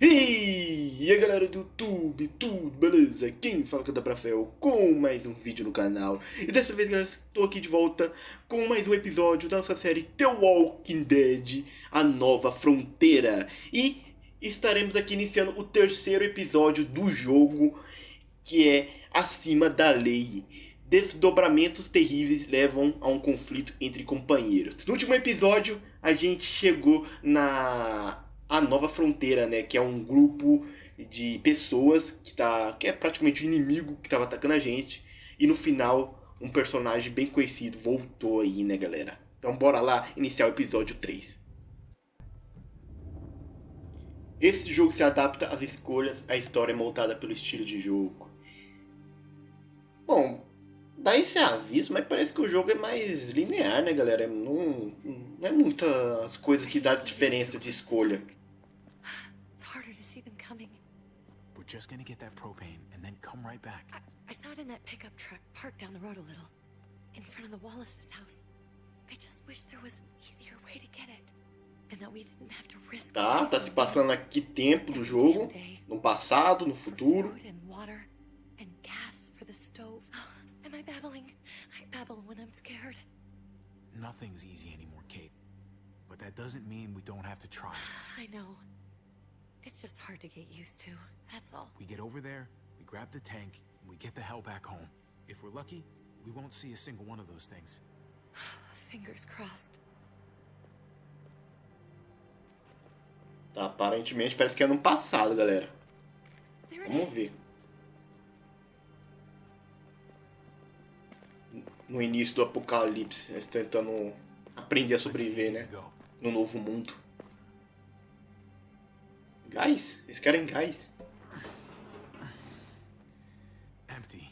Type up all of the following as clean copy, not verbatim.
E aí galera do YouTube, tudo beleza? Quem fala que é o Dabrafel com mais um vídeo no canal. E dessa vez galera, estou aqui de volta com mais um episódio da nossa série The Walking Dead, a Nova Fronteira. E estaremos aqui iniciando o terceiro episódio do jogo, que é Acima da Lei. Desdobramentos terríveis levam a um conflito entre companheiros. No último episódio a gente chegou a Nova Fronteira, né, que é um grupo de pessoas que é praticamente o inimigo que estava atacando a gente. E no final, um personagem bem conhecido voltou aí, né, galera? Então bora lá iniciar o episódio 3. Esse jogo se adapta às escolhas, a história é montada pelo estilo de jogo. Bom, dá esse aviso, mas parece que o jogo é mais linear, né, galera? Não é muitas coisas que dá diferença de escolha. We're just gonna get that propane and then come right back. I saw it in that pickup truck parked down the road a little, in front of the Wallace's house. I just wish there was an easier way to get it, and that we didn't have to risk. Tá se passando aqui tempo do jogo, no passado, no futuro. Food and water and gas for the stove. Am I babbling? I babble when I'm scared. Nothing's easy anymore, Kate. But that doesn't mean we don't have to try. I know. It's just hard to get used to, that's all. We get over there, we grab the tank, and we get the hell back home. If we're lucky, we won't see a single one of those things. Fingers crossed. Tá, aparentemente parece que é no passado, galera. Vamos ver. No início do apocalipse, eles tentando aprender a sobreviver, né? No novo mundo. Gás? Eles querem gás. Empty.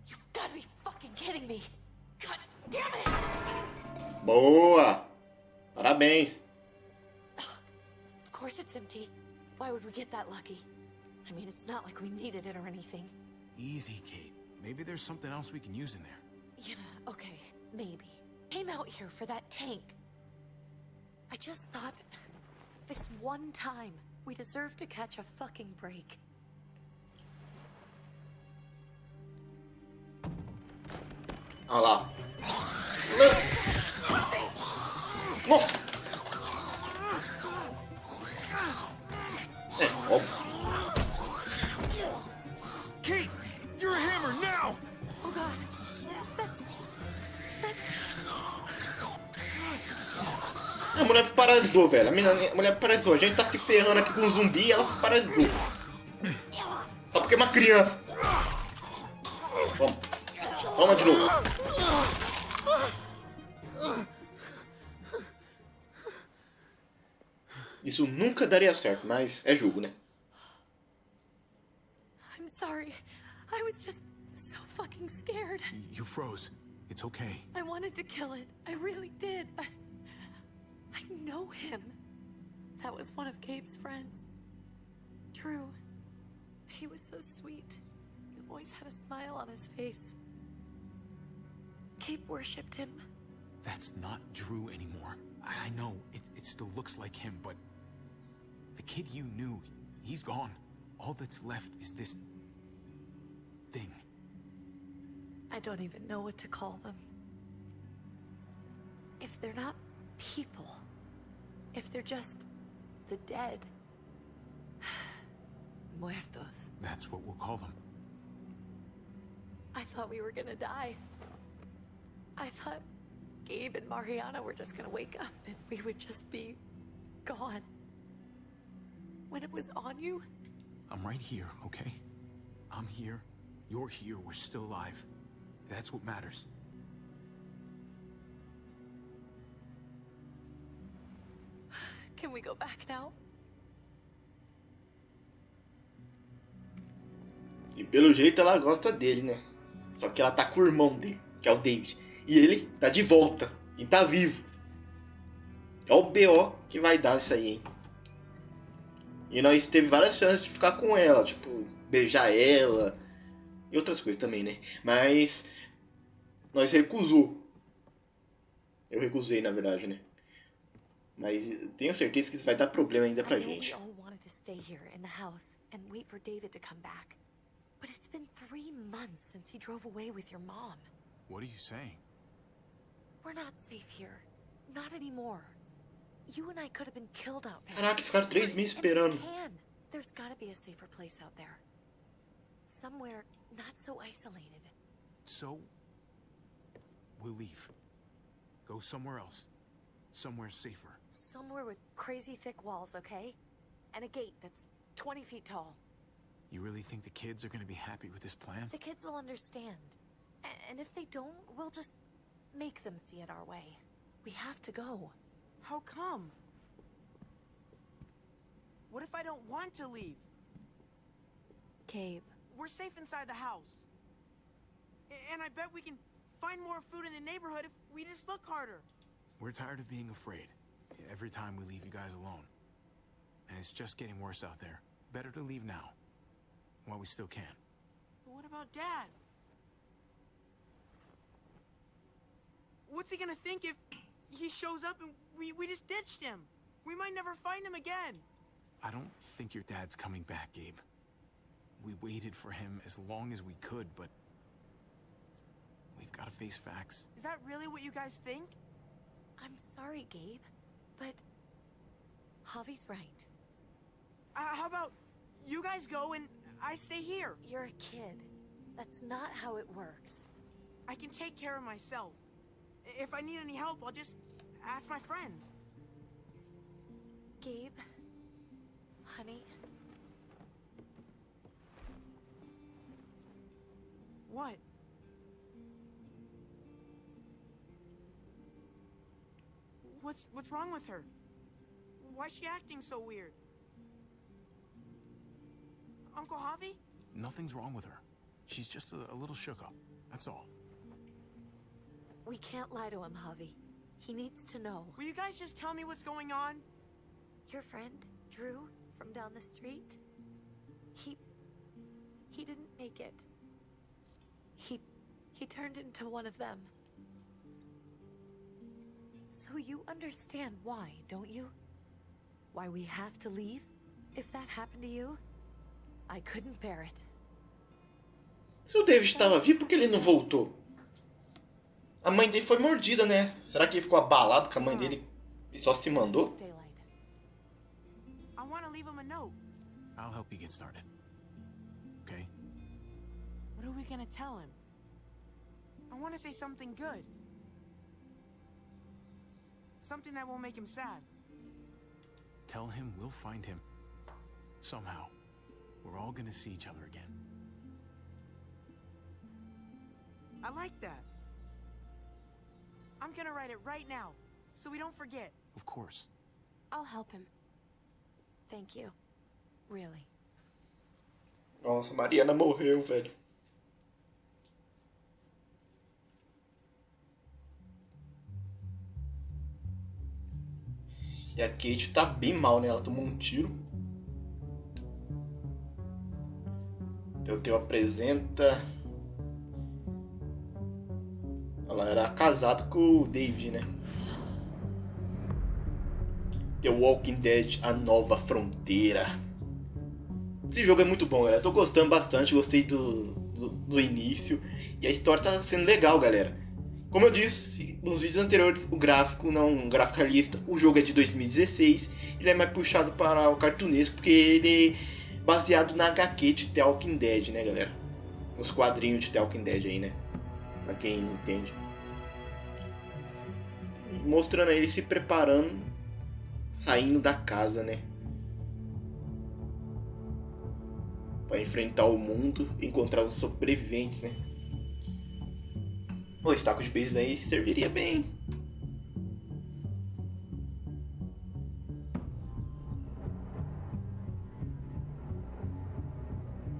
You've got to be fucking kidding me. God damn it! Boa! Parabéns. Of course it's empty. Why would we get that lucky? I mean, it's not like we needed it or anything. Easy, Kate. Maybe there's something else we can use in there. Yeah, okay, maybe. Came out here for that tank. I just thought, this one time, we deserve to catch a fucking break. Olha lá. Nossa! É, óbvio. Kate, you're a hammer now! Oh god, that's... A mulher paralisou, velho. A mulher paralisou. A gente tá se ferrando aqui com um zumbi e ela se paralisou. Só porque é uma criança. Vamos. Toma de novo. Isso nunca daria certo, mas é jogo, né? I'm sorry. I was just so fucking scared. You froze. It's okay. I wanted to kill it. I really did, but... I know him. That was one of Gabe's friends. Drew. He was so sweet. He always had a smile on his face. Gabe worshipped him. That's not Drew anymore. I know, it still looks like him, but... The kid you knew, he's gone. All that's left is this... thing. I don't even know what to call them. If they're not people, if they're just the dead, muertos. That's what we'll call them. I thought we were gonna die. I thought Gabe and Mariana were just gonna wake up and we would just be gone. When it was on you, I'm right here, okay? I'm here, you're here, we're still alive. That's what matters. can we go back now? E pelo jeito ela gosta dele, né? Só que ela tá com o irmão dele, que é o David. E ele tá de volta. E tá vivo. É o BO que vai dar isso aí, hein? E nós teve várias chances de ficar com ela. Tipo, beijar ela. E outras coisas também, né? Mas nós recusou. Eu recusei, na verdade, né? Mas tenho certeza que isso vai dar problema ainda pra I know we gente. all wanted to stay here in the house and wait for David to come back. But it's been 3 months since he drove away with your mom. What are you saying? We're not safe here. Not anymore. You and I could have been killed out there. Caraca, eles ficaram 3 meses esperando. There's gotta be a safer place out there. Somewhere not so isolated. So, we'll leave. Go somewhere else. Somewhere safer. Somewhere with crazy thick walls, okay? And a gate that's 20 feet tall. You really think the kids are gonna be happy with this plan? The kids will understand. And if they don't, we'll just make them see it our way. We have to go. How come? What if I don't want to leave? Gabe. We're safe inside the house. And I bet we can find more food in the neighborhood if we just look harder. We're tired of being afraid. Every time we leave you guys alone. And it's just getting worse out there. Better to leave now. While we still can. But what about Dad? What's he gonna think if he shows up and we just ditched him? We might never find him again. I don't think your dad's coming back, Gabe. We waited for him as long as we could, but we've got to face facts. Is that really what you guys think? I'm sorry, Gabe, but Javi's right. How about you guys go and I stay here? You're a kid. That's not how it works. I can take care of myself. If I need any help, I'll just ask my friends. Gabe, honey. What? What's wrong with her? Why is she acting so weird? Uncle Javi? Nothing's wrong with her. She's just a little shook up. That's all. We can't lie to him, Javi. He needs to know. Will you guys just tell me what's going on? Your friend, Drew, from down the street, he didn't make it. He turned into one of them. So you understand why, don't you? Why we have to leave? If that happened to you, I couldn't bear it. Se o David estava vivo, por que ele não voltou? A mãe dele foi mordida, né? Será que ele ficou abalado com a mãe dele e só se mandou? I want to leave him a note. I'll help you get started. Okay? What are we gonna tell him? I want to say something good. Something that won't make him sad. Tell him we'll find him. Somehow. We're all gonna see each other again. I like that. I'm gonna write it right now, so we don't forget. Of course. I'll help him. Thank you. Really. Nossa, Mariana morreu, velho. E a Kate tá bem mal, né? Ela tomou um tiro. Então, Theo apresenta. Ela era casada com o David, né? The Walking Dead, a Nova Fronteira. Esse jogo é muito bom, galera. Eu tô gostando bastante, gostei do início. E a história tá sendo legal, galera. Como eu disse nos vídeos anteriores, o gráfico não é um gráfico realista. O jogo é de 2016. Ele é mais puxado para o cartunesco, porque ele é baseado na HQ de The Walking Dead, né, galera? Nos quadrinhos de The Walking Dead aí, né? Pra quem não entende. Mostrando ele se preparando, saindo da casa, né? Para enfrentar o mundo e encontrar os sobreviventes, né? O estaco de beisebol aí serviria bem.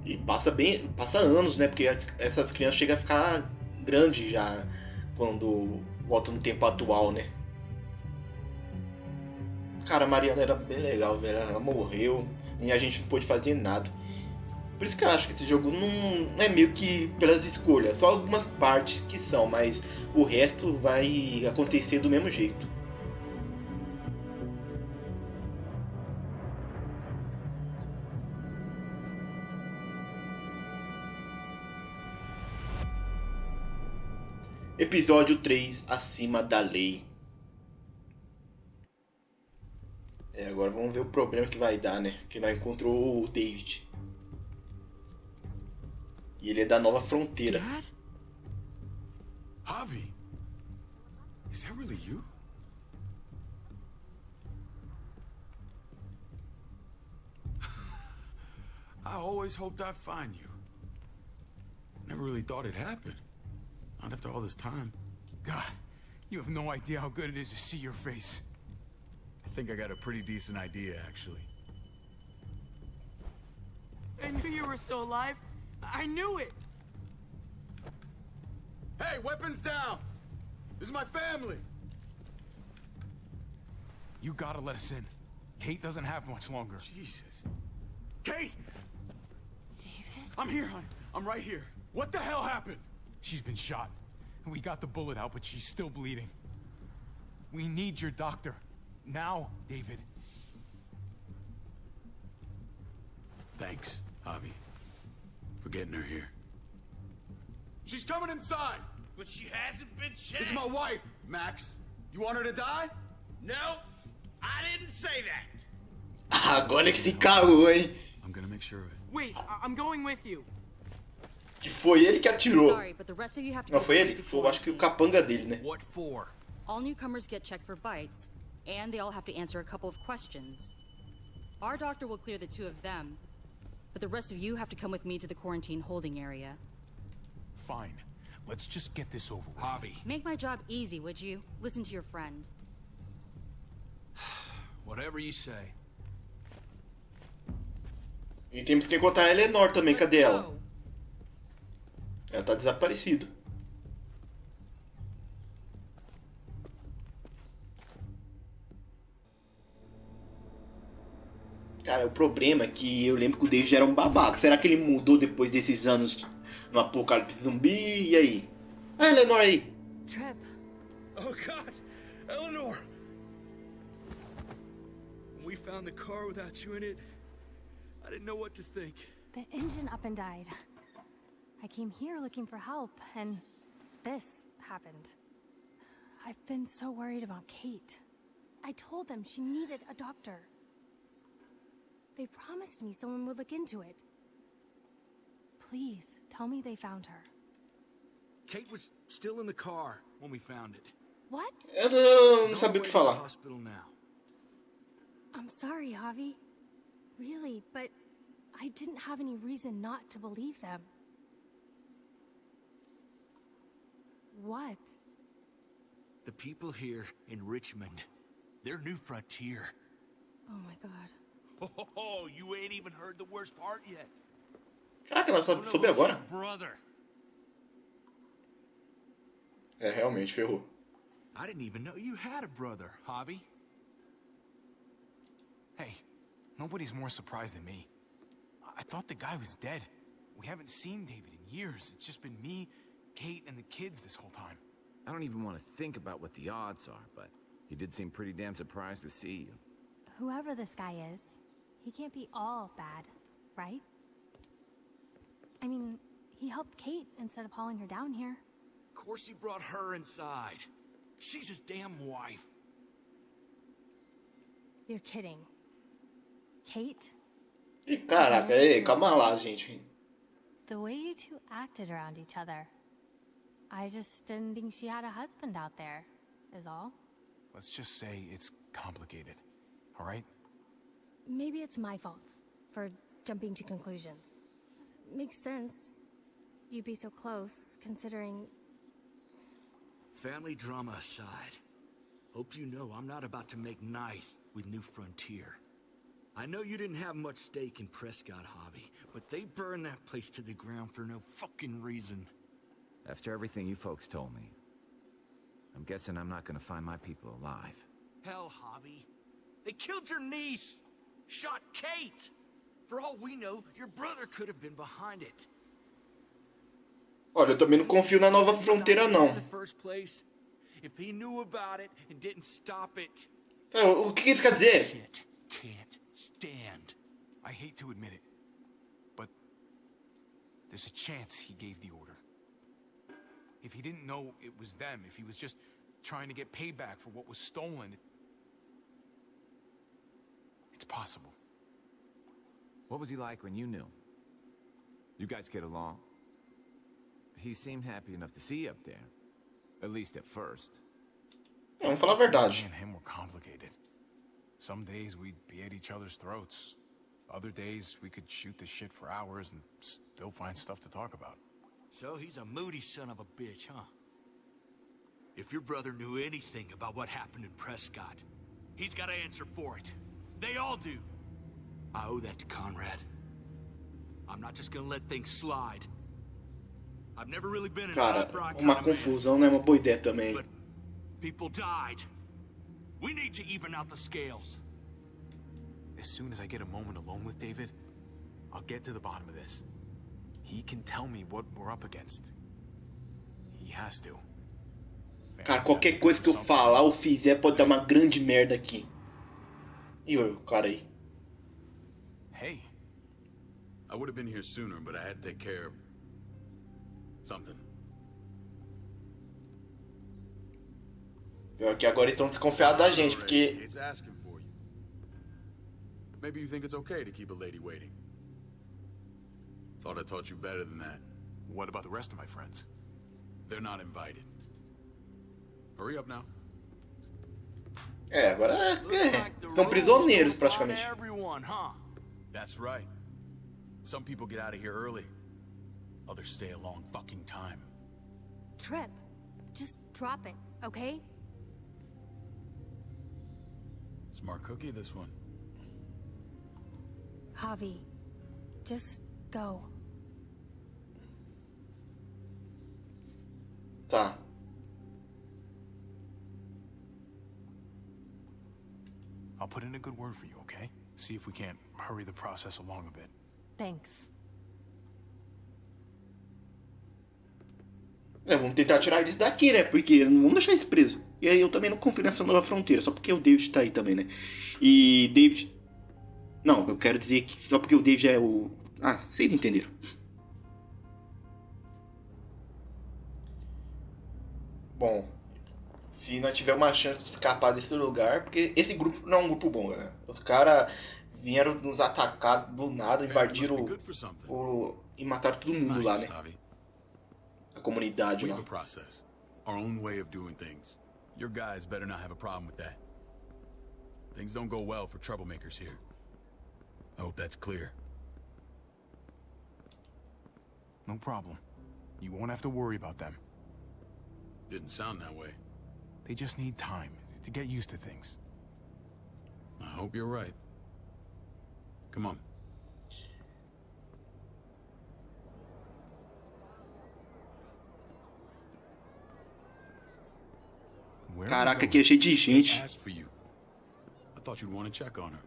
E passa anos, né? Porque essas crianças chegam a ficar grandes já quando voltam no tempo atual, né? Cara, a Mariana era bem legal, velho. Ela morreu e a gente não pôde fazer nada. Por isso que eu acho que esse jogo não é meio que pelas escolhas. Só algumas partes que são, mas o resto vai acontecer do mesmo jeito. Episódio 3, acima da lei. Agora vamos ver o problema que vai dar, né? Que nós encontrou o David. E ele é da Nova Fronteira. Dad? Javi, is that really you? I always hoped I'd find you. Never really thought it'd happen. Not after all this time. God, you have no idea how good it is to see your face. I think I got a pretty decent idea, actually. I knew you were still alive. I knew it. Hey, weapons down! This is my family! You gotta let us in. Kate doesn't have much longer. Jesus. Kate! David? I'm here, hon. I'm right here. What the hell happened? She's been shot. We got the bullet out, but she's still bleeding. We need your doctor. Now, David. Thanks, Javi, for getting her here. She's coming inside! But she hasn't been checked. This is my wife, Max. You want her to die? No, I didn't say that. Agora que se cagou, hein? I'm gonna make sure of it. Wait, I'm going with you. Que foi ele que atirou. Sorry, but the rest of you have to Não go foi ele? straight to Foi, eu acho que o quarantine. capanga dele, né? What for? All newcomers get checked for bites, and they all have to answer a couple of questions. Our doctor will clear the two of them, but the rest of you have to come with me to the quarantine holding area. Fine. Let's just get this over with. Javi, Make my job easy, would you? Listen to your friend. whatever you say. E temos que encontrar a Eleanor também. Let's Cadê ela? go. Ela tá desaparecida. Cara, o problema é que eu lembro que o David era um babaca. Será que ele mudou depois desses anos no apocalipse zumbi? E aí? Ah, Eleanor aí. Trip. Oh God, Eleanor! When we found the car without you in it, I didn't know what to think. The engine up and died. I came here looking for help, and this happened. I've been so worried about Kate. I told them she needed a doctor. They promised me someone would look into it. Please, tell me they found her. Kate was still in the car when we found it. What? Eu não She's on sabia her o que way to the falar. hospital now. I'm sorry, Javi. Really, but I didn't have any reason not to believe them. What? The people here in Richmond, they're New Frontier. Oh my god. Oh, you ain't even heard the worst part yet. Caraca, ela One of soube us agora. is brother. Realmente, ferrou. I didn't even know you had a brother, Javi. Hey, nobody's more surprised than me. I thought the guy was dead. We haven't seen David in years. It's just been me, Kate, and the kids this whole time. I don't even want to think about what the odds are, but he did seem pretty damn surprised to see you. Whoever this guy is, he can't be all bad, right? I mean, he helped Kate instead of hauling her down here. Of course he brought her inside. She's his damn wife. You're kidding. Kate? E caraca, ei, calma lá, gente. The way you two acted around each other. I just didn't think she had a husband out there, is all. Let's just say it's complicated. All right? Maybe it's my fault for jumping to conclusions. Makes sense. You'd be so close, considering... Family drama aside, hope you know I'm not about to make nice with New Frontier. I know you didn't have much stake in Prescott, Javi, but they burned that place to the ground for no fucking reason. After everything you folks told me, I'm guessing I'm not gonna find my people alive. Hell, Javi. They killed your niece! Shot Kate! For all we know, your brother could have been behind it. Olha, eu também não confio na Nova Fronteira, não. In the first place, if he knew about it and didn't stop it, O que isso quer dizer? shit can't stand. I hate to admit it, but there's a chance he gave the order. If he didn't know it was them, if he was just trying to get payback for what was stolen, it's possible. What was he like when you knew? You guys get along? He seemed happy enough to see you up there. At least at first. Vamos falar a verdade. Me and him were complicated. Some days we'd be at each other's throats. Other days we could shoot the shit for hours and still find stuff to talk about. So he's a moody son of a bitch, huh? If your brother knew anything about what happened in Prescott, he's got to answer for it. They all do. I owe that to Conrad. I'm not just gonna let things slide. I've never really been in Cara, uma confusão não é uma boa ideia também. But people died. We need to even out the scales. As soon as I get a moment alone with David, I'll get to the bottom of this. He can tell me what we're up against. He has to. Cara, qualquer coisa que eu falar ou fizer pode dar uma grande merda aqui. E o cara aí? Hey. I would have been here sooner, but I had to take care of something. Pior que agora eles estão desconfiados da gente, porque... It's asking for you. Maybe you think it's okay to keep a lady waiting. Thought I taught you better than that. What about the rest of my friends? They're not invited. Hurry up now. É, agora são prisioneiros praticamente. That's right. Some people get out of here early. Others stay a long fucking time. Trip, just drop it, okay? Smart cookie, this one. Javi, just go. Tá. I'll put in a good word for you, okay? See if we can't hurry the process along a bit. Thanks. É, vamos tentar tirar eles daqui, né? Porque não vamos deixar eles presos. E aí eu também não confio nessa Nova Fronteira, só porque o David tá aí também, né? E David... Não, eu quero dizer que só porque o David é o... Ah, vocês entenderam. Bom, se nós tiver uma chance de escapar desse lugar, porque esse grupo não é um grupo bom, galera. Os caras vieram nos atacar do nada, invadiram e mataram todo mundo lá, né? A comunidade lá. Our own way of doing things. Your guys better not have a problem with that. Things don't go well for troublemakers here. I hope that's clear. No problem. You won't have to worry about them. Didn't sound that way. They just need time to get used to things. I hope you're right. Come on. Caraca, aqui é cheio de gente. Asked for you. I thought you'd want to check on her.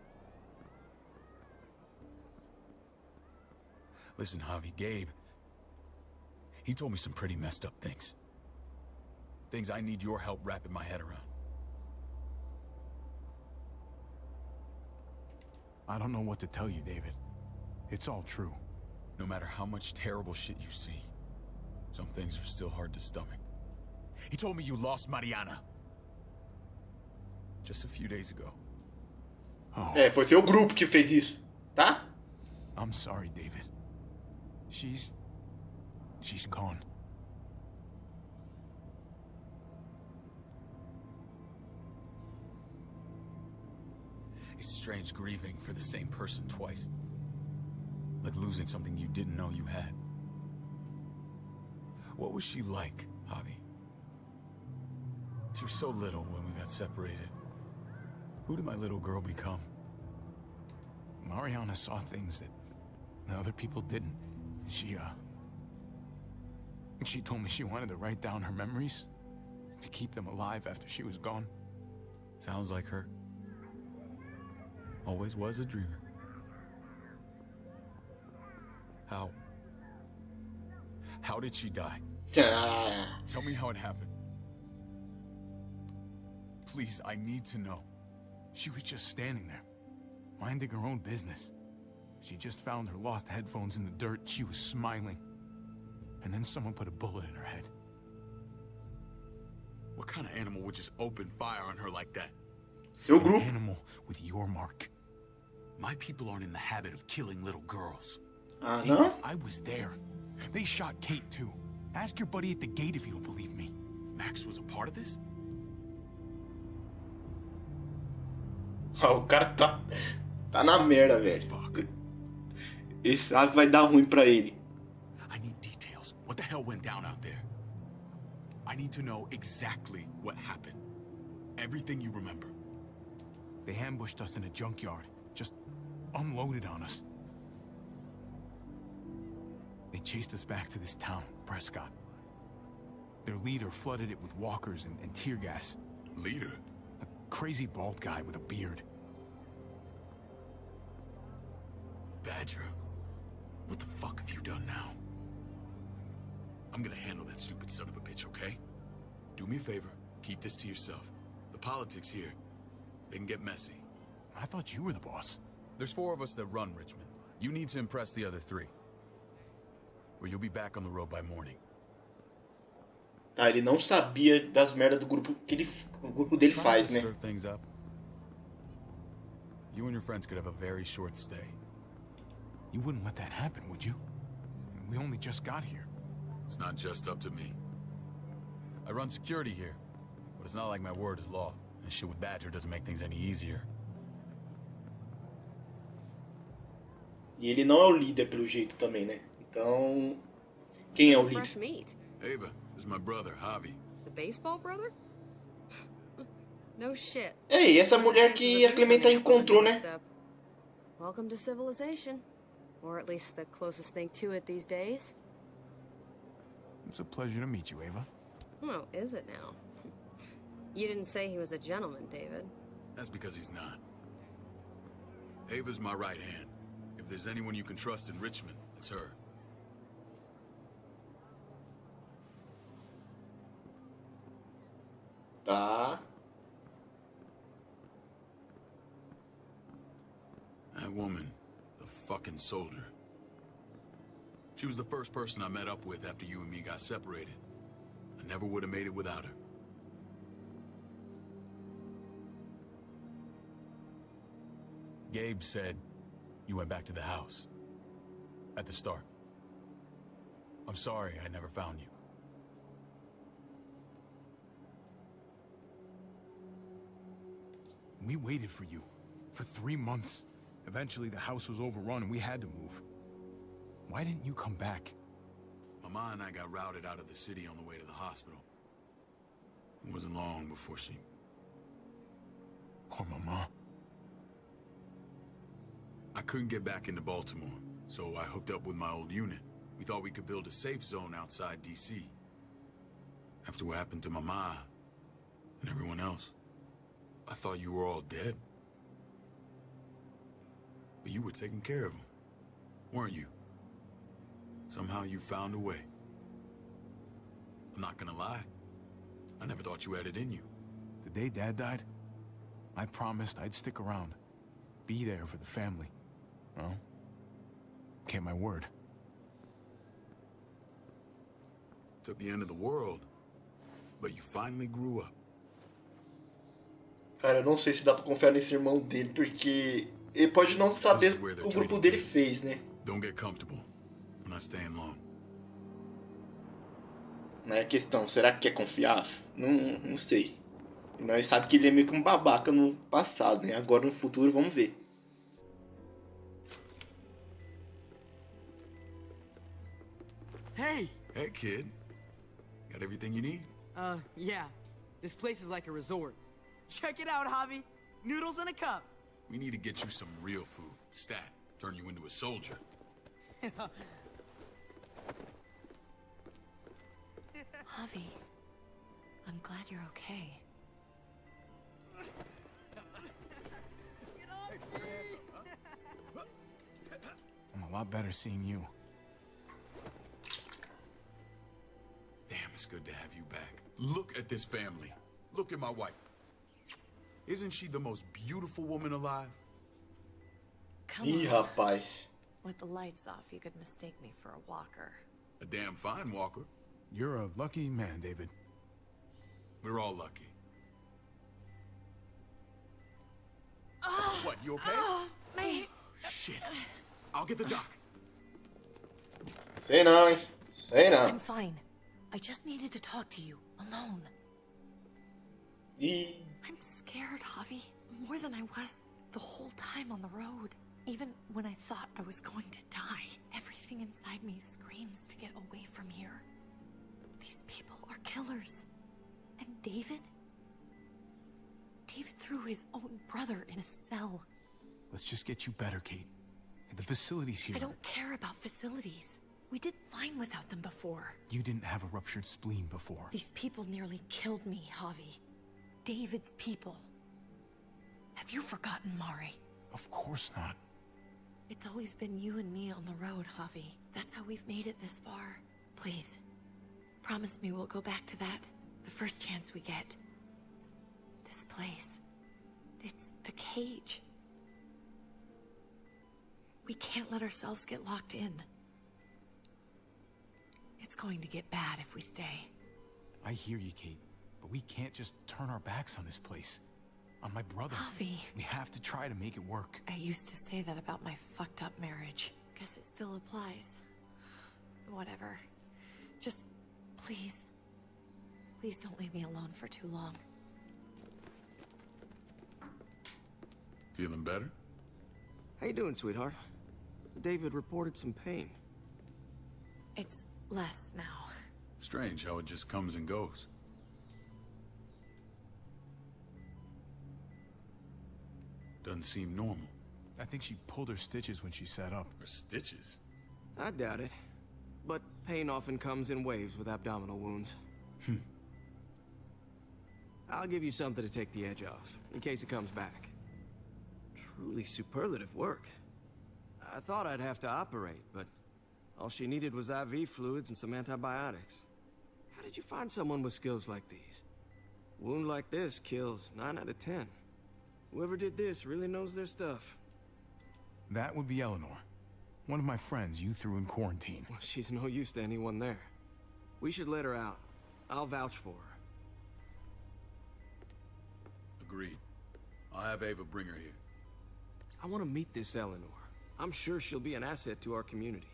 Listen, Javi, Gabe, he told me some pretty messed up things. Things I need your help wrapping my head around. I don't know what to tell you, David. It's all true. No matter how much terrible shit you see, some things are still hard to stomach. He told me you lost Mariana. Just a few days ago. Oh. É, foi seu grupo que fez isso, tá? I'm sorry, David. She's gone. It's strange grieving for the same person twice. Like losing something you didn't know you had. What was she like, Javi? She was so little when we got separated. Who did my little girl become? Mariana saw things that other people didn't. She told me she wanted to write down her memories to keep them alive after she was gone. Sounds like her. Always was a dreamer. How did she die? Tell me how it happened. Please, I need to know. She was just standing there, minding her own business. She just found her lost headphones in the dirt. She was smiling. And then someone put a bullet in her head. What kind of animal would just open fire on her like that? Seu An grupo. animal with your mark. My people aren't in the habit of killing little girls. Ah, David, não? I was there. They shot Kate too. Ask your buddy at the gate if you don't believe me. Max was a part of this? Ah, o cara tá na merda, velho. Fuck. Ele sabe que vai dar ruim pra ele. I need details. What the hell went down out there? I need to know exactly what happened. Everything you remember. They ambushed us in a junkyard. Just unloaded on us. They chased us back to this town, Prescott. Their leader flooded it with walkers and tear gas. Leader? A crazy bald guy with a beard. Badger. What the fuck have you done now? I'm gonna handle that stupid son of a bitch, okay? Do me a favor, keep this to yourself. The politics here, they can get messy. I thought you were the boss. There's 4 of us that run Richmond. You need to impress the other 3. Or you'll be back on the road by morning. Tá, ele não sabia das merdas do grupo que o grupo dele faz, né? Stir things up. You and your friends could have a very short stay. You wouldn't let that happen, would you? We only just got here. It's not just up to me. I run security here, but it's not like my word is law. And shit with Badger doesn't make things any easier. E ele não é o líder pelo jeito também, né? Então, quem é o Fresh líder? meat. Ava, this is my brother, Javi. The baseball brother? No shit. É, e essa mulher que a Clementine encontrou, né? Welcome to civilization. Or at least the closest thing to it these days. It's a pleasure to meet you, Ava. Oh, is it now? You didn't say he was a gentleman, David. That's because he's not. Ava's my right hand. If there's anyone you can trust in Richmond, it's her. Tá. That woman, the fucking soldier. She was the first person I met up with after you and me got separated. I never would have made it without her. Gabe said you went back to the house. At the start. I'm sorry I never found you. We waited for you for 3 months. Eventually, the house was overrun and we had to move. Why didn't you come back? Mama and I got routed out of the city on the way to the hospital. It wasn't long before she... Poor Mama. I couldn't get back into Baltimore, so I hooked up with my old unit. We thought we could build a safe zone outside D.C. After what happened to Mama and everyone else, I thought you were all dead. But you were taking care of them, weren't you? Somehow you found a way. I'm not gonna lie. I never thought you had it in you. The day Dad died, I promised I'd stick around. Be there for the family. Well, kept my word. Took the end of the world, but you finally grew up. Cara, eu não sei se dá pra confiar nesse irmão dele, porque ele pode não saber o que o grupo dele fez, né? Don't get comfortable. We're not staying long. Não é a questão, será que é confiável? Não sei. E nós sabemos que ele é meio que um babaca no passado, né? Agora no futuro, vamos ver. Hey! Hey, kid. Got everything you need? Yeah. This place is like a resort. Check it out, Javi. Noodles in a cup. We need to get you some real food. Stat. Turn you into a soldier. Javi, I'm glad you're okay. I'm a lot better seeing you. Damn, it's good to have you back. Look at this family. Look at my wife. Isn't she the most beautiful woman alive? Come Ih, on. rapaz. With the lights off, you could mistake me for a walker. A damn fine walker. You're a lucky man, David. We're all lucky. What, you okay? Shit. I'll get the doc. Sei não, hein? Sei não. I'm fine. I just needed to talk to you, alone. Ih. I'm scared, Javi. More than I was the whole time on the road. Even when I thought I was going to die, everything inside me screams to get away from here. These people are killers. And David? David threw his own brother in a cell. Let's just get you better, Kate. The facility's here. I don't care about facilities. We did fine without them before. You didn't have a ruptured spleen before. These people nearly killed me, Javi. David's people. Have you forgotten, Mari? Of course not. It's always been you and me on the road, Javi. That's how we've made it this far. Please, promise me we'll go back to that the first chance we get. This place, it's a cage. We can't let ourselves get locked in. It's going to get bad if we stay. I hear you, Kate, but we can't just turn our backs on this place. On my brother. Javi. We have to try to make it work. I used to say that about my fucked up marriage. Guess it still applies. Whatever. Just, please. Please don't leave me alone for too long. Feeling better? How you doing, sweetheart? David reported some pain. It's less now. Strange how it just comes and goes. Doesn't seem normal. I think she pulled her stitches when she sat up. Her stitches? I doubt it. But pain often comes in waves with abdominal wounds. I'll give you something to take the edge off, in case it comes back. Truly superlative work. I thought I'd have to operate, but all she needed was IV fluids and some antibiotics. How did you find someone with skills like these? A wound like this kills 9 out of 10. Whoever did this really knows their stuff. That would be Eleanor. One of my friends you threw in quarantine. Well, she's no use to anyone there. We should let her out. I'll vouch for her. Agreed. I'll have Ava bring her here. I want to meet this Eleanor. I'm sure she'll be an asset to our community.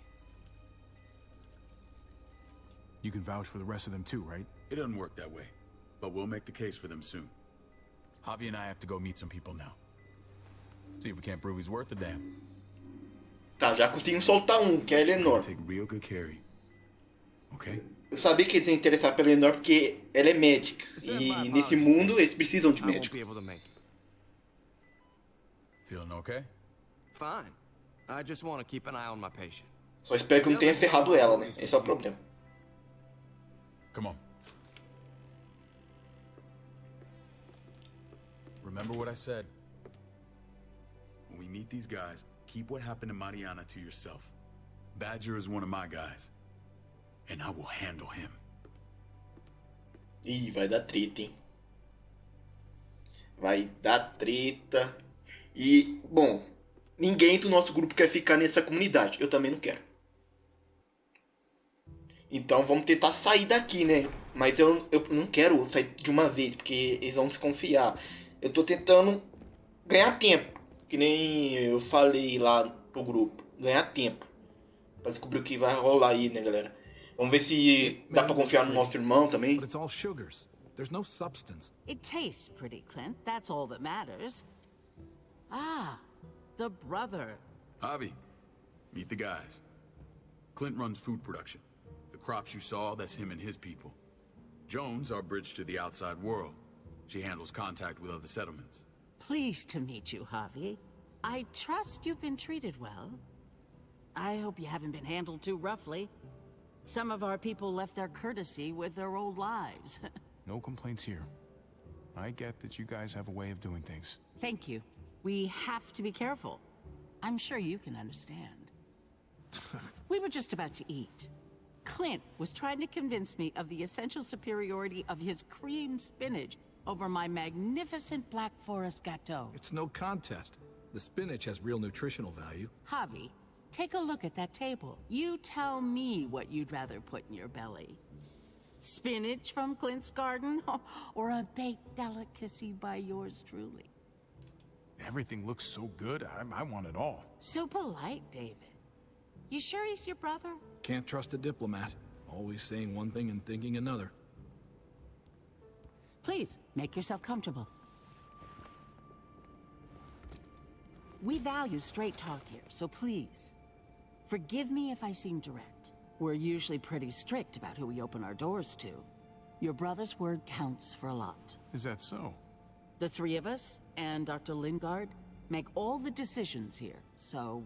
You can vouch for the rest of them too, right? It doesn't work that way, but we'll make the case for them soon. Javi and I have to go meet some people now. See if we can't prove he's worth a damn. Tá, já conseguimos soltar que é a Eleanor. Take real good care of you. Okay? Eu sabia que eles iam interessar pela Eleanor porque ela é médica. E nesse mundo eles precisam de médico. Feeling okay? Fine. I just want to keep an eye on my patient. Só espero que não tenha ferrado ela, né? Esse é o problema. Come on. Remember what I said. When we meet these guys, keep what happened to Mariana to yourself. Badger is one of my guys. And I will handle him. Ih, vai dar treta, hein? Vai dar treta. E, bom, ninguém do nosso grupo quer ficar nessa comunidade. Eu também não quero. Então vamos tentar sair daqui, né? Mas eu não quero sair de uma vez, porque eles vão se confiar. Eu tô tentando ganhar tempo. Que nem eu falei lá pro grupo. Ganhar tempo. Pra descobrir o que vai rolar aí, né, galera? Vamos ver se dá pra confiar no nosso irmão também. But it's all sugars. There's no substance. It tastes pretty, Clint. That's all that matters. Ah, the brother. Javi, meet the guys. Clint runs food production. The crops you saw, that's him and his people. Jones, our bridge to the outside world. She handles contact with other settlements. Pleased to meet you, Javi. I trust you've been treated well. I hope you haven't been handled too roughly. Some of our people left their courtesy with their old lives. No complaints here. I get that you guys have a way of doing things. Thank you. We have to be careful. I'm sure you can understand. We were just about to eat. Clint was trying to convince me of the essential superiority of his creamed spinach over my magnificent Black Forest gâteau. It's no contest. The spinach has real nutritional value. Javi, take a look at that table. You tell me what you'd rather put in your belly. Spinach from Clint's garden, or a baked delicacy by yours truly? Everything looks so good, I want it all. So polite, David. You sure he's your brother? Can't trust a diplomat. Always saying one thing and thinking another. Please, make yourself comfortable. We value straight talk here, so please, forgive me if I seem direct. We're usually pretty strict about who we open our doors to. Your brother's word counts for a lot. Is that so? The three of us, and Dr. Lingard, make all the decisions here, so,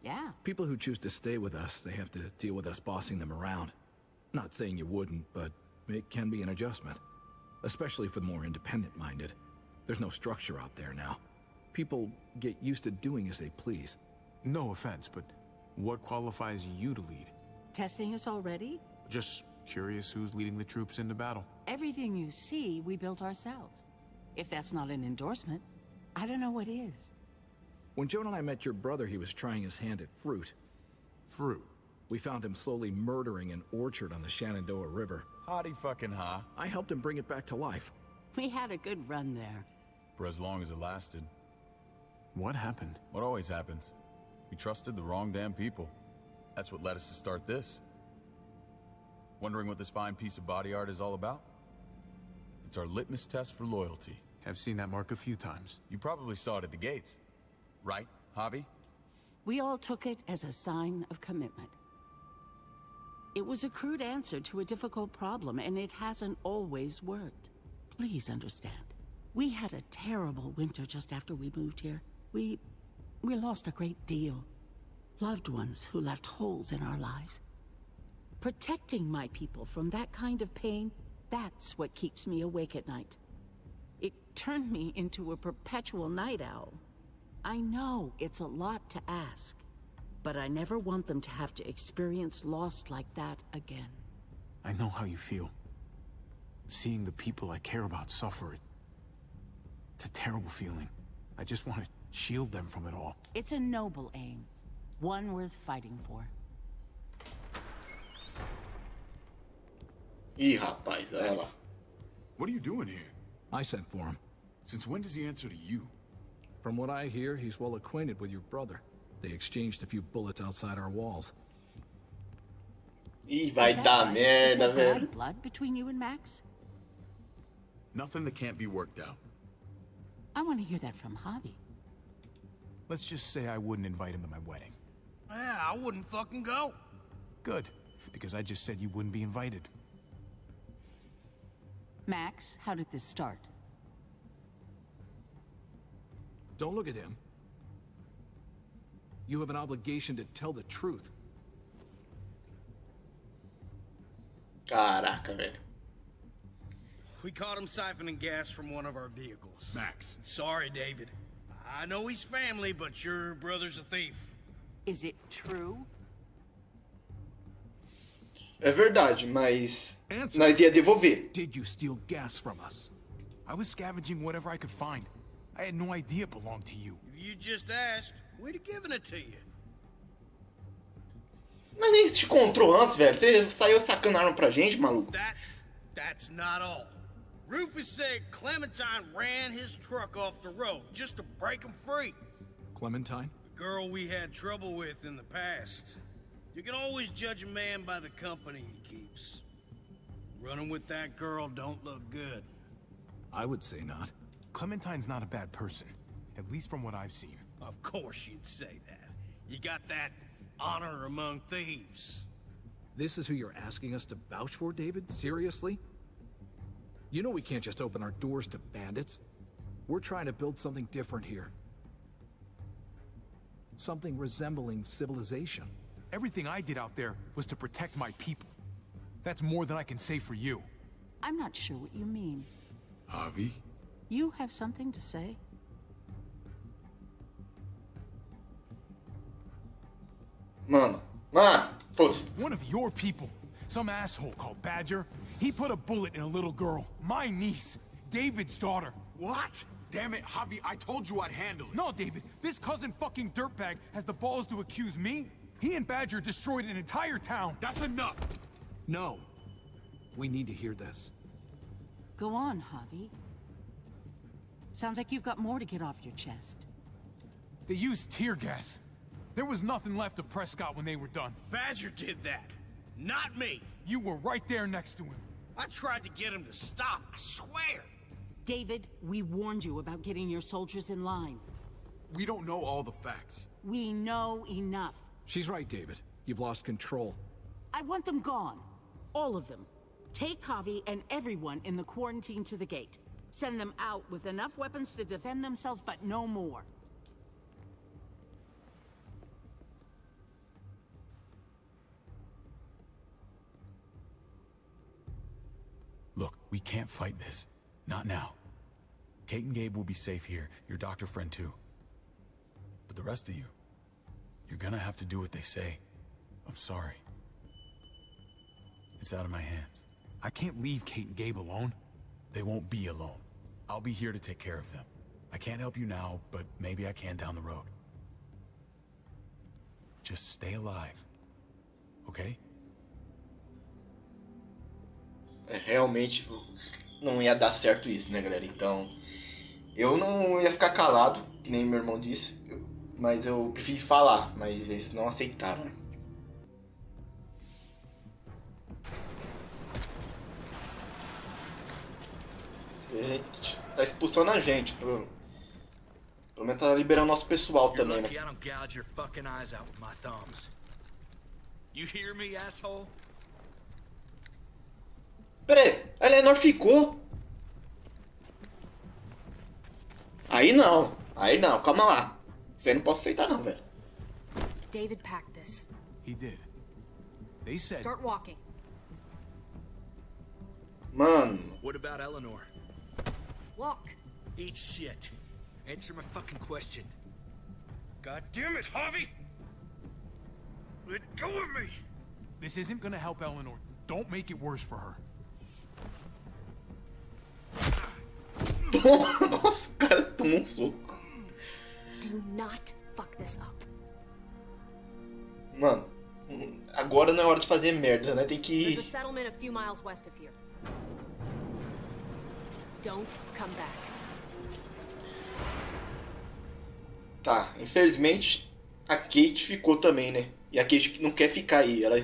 yeah. People who choose to stay with us, they have to deal with us bossing them around. Not saying you wouldn't, but it can be an adjustment. Especially for the more independent-minded. There's no structure out there now. People get used to doing as they please. No offense, but what qualifies you to lead? Testing us already? Just curious who's leading the troops into battle. Everything you see, we built ourselves. If that's not an endorsement, I don't know what is. When Joan and I met your brother, he was trying his hand at fruit. Fruit? We found him slowly murdering an orchard on the Shenandoah River. Howdy fucking ha. I helped him bring it back to life. We had a good run there. For as long as it lasted. What happened? What always happens. We trusted the wrong damn people. That's what led us to start this. Wondering what this fine piece of body art is all about? It's our litmus test for loyalty. I've seen that mark a few times. You probably saw it at the gates. Right, Javi? We all took it as a sign of commitment. It was a crude answer to a difficult problem, and it hasn't always worked. Please understand. We had a terrible winter just after we moved here. We lost a great deal. Loved ones who left holes in our lives. Protecting my people from that kind of pain, that's what keeps me awake at night. It turned me into a perpetual night owl. I know it's a lot to ask, but I never want them to have to experience loss like that again. I know how you feel. Seeing the people I care about suffer, it's a terrible feeling. I just want to shield them from it all. It's a noble aim. One worth fighting for. Ih, rapaz, olha lá. What are you doing here? I sent for him. Since when does he answer to you? From what I hear, he's well acquainted with your brother. They exchanged a few bullets outside our walls. Ih, vai dar merda, velho. Blood between you and Max? Nothing that can't be worked out. I want to hear that from Javi. Let's just say I wouldn't invite him to my wedding. Yeah, I wouldn't fucking go. Good, because I just said you wouldn't be invited. Max, how did this start? Don't look at him. You have an obligation to tell the truth. Caraca, velho. We caught him siphoning gas from one of our vehicles. Max. Sorry, David. I know he's family, but your brother's a thief. Is it true? É verdade, mas nós ia devolver. Did you steal gas from us? I was scavenging whatever I could find. I had no idea it belonged to you. If you just asked, we'd have given it to you. Mas nem te encontrou antes, velho. Você saiu sacando arma pra gente, maluco. That's not all. Rufus said Clementine ran his truck off the road just to break him free. Clementine? The girl we had trouble with in the past. You can always judge a man by the company he keeps. Running with that girl don't look good. I would say not. Clementine's not a bad person, at least from what I've seen. Of course you'd say that. You got that honor among thieves. This is who you're asking us to vouch for, David? Seriously? You know we can't just open our doors to bandits. We're trying to build something different here. Something resembling civilization. Everything I did out there was to protect my people. That's more than I can say for you. I'm not sure what you mean. Javi? You have something to say? Mano, foda-se. One of your people, some asshole called Badger, he put a bullet in a little girl, my niece, David's daughter. What? Damn it, Javi, I told you I'd handle it. No, David, this cousin fucking dirtbag has the balls to accuse me? He and Badger destroyed an entire town. That's enough. No. We need to hear this. Go on, Javi. Sounds like you've got more to get off your chest. They used tear gas. There was nothing left of Prescott when they were done. Badger did that, not me. You were right there next to him. I tried to get him to stop, I swear. David, we warned you about getting your soldiers in line. We don't know all the facts. We know enough. She's right, David. You've lost control. I want them gone. All of them. Take Javi and everyone in the quarantine to the gate. Send them out with enough weapons to defend themselves, but no more. Look, we can't fight this. Not now. Kate and Gabe will be safe here, your doctor friend too. But the rest of you, you're gonna have to do what they say. I'm sorry. It's out of my hands. I can't leave Kate and Gabe alone. They won't be alone. I'll be here to take care of them. I can't help you now, but maybe I can down the road. Just stay alive. Okay? Realmente não ia dar certo isso, né, galera? Então, eu não ia ficar calado, que nem meu irmão disse, mas eu preferi falar, mas eles não aceitaram, né? Ele tá expulsando a gente, pelo menos tá liberando nosso pessoal também, né? Pera aí, a Eleanor ficou? Aí não, calma lá. Isso aí não posso aceitar não, velho. David packed this. He did. They said... Start walking. Mano. What about Eleanor? Walk. Eat shit. Answer my fucking question. God damn it, Javi! Let go of me! This isn't gonna help Eleanor. Don't make it worse for her. Nossa, o cara tomou soco. Do not fuck this up. Mano, agora não é hora de fazer merda, né? Tem que... There's a settlement a few miles west of here. Don't come back. Tá, infelizmente a Kate ficou também, né? E a Kate não quer ficar aí, ela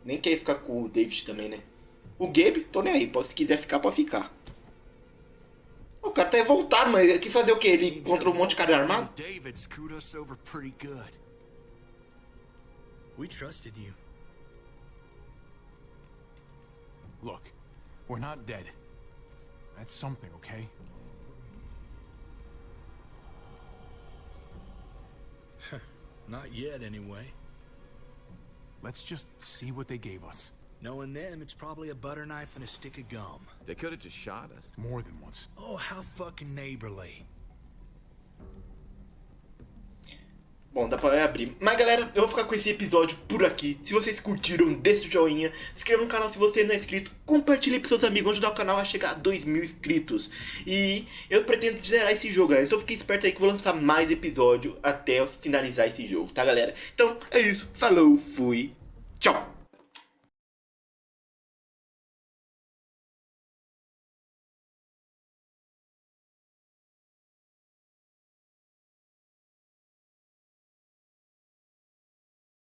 nem quer ficar com o David também, né? O Gabe, tô nem aí, se quiser ficar, pode ficar. O cara até voltaram, mas aqui fazer o quê? Ele contra um monte de cara armado? David screwed us over pretty good. We trusted you. Look, we're not dead. That's something, okay? Not yet, anyway. Let's just see what they gave us. Knowing them, it's probably a butter knife and a stick of gum. They could have just shot us. More than once. Oh, how fucking neighborly. Bom, dá pra abrir. Mas galera, eu vou ficar com esse episódio por aqui. Se vocês curtiram, deixa o joinha. Se inscreva no canal se você não é inscrito. Compartilhe para seus amigos, ajudar o canal a chegar a 2.000 inscritos. E eu pretendo zerar esse jogo, galera. Então fique esperto aí que eu vou lançar mais episódio até eu finalizar esse jogo, tá galera? Então é isso. Falou, fui. Tchau.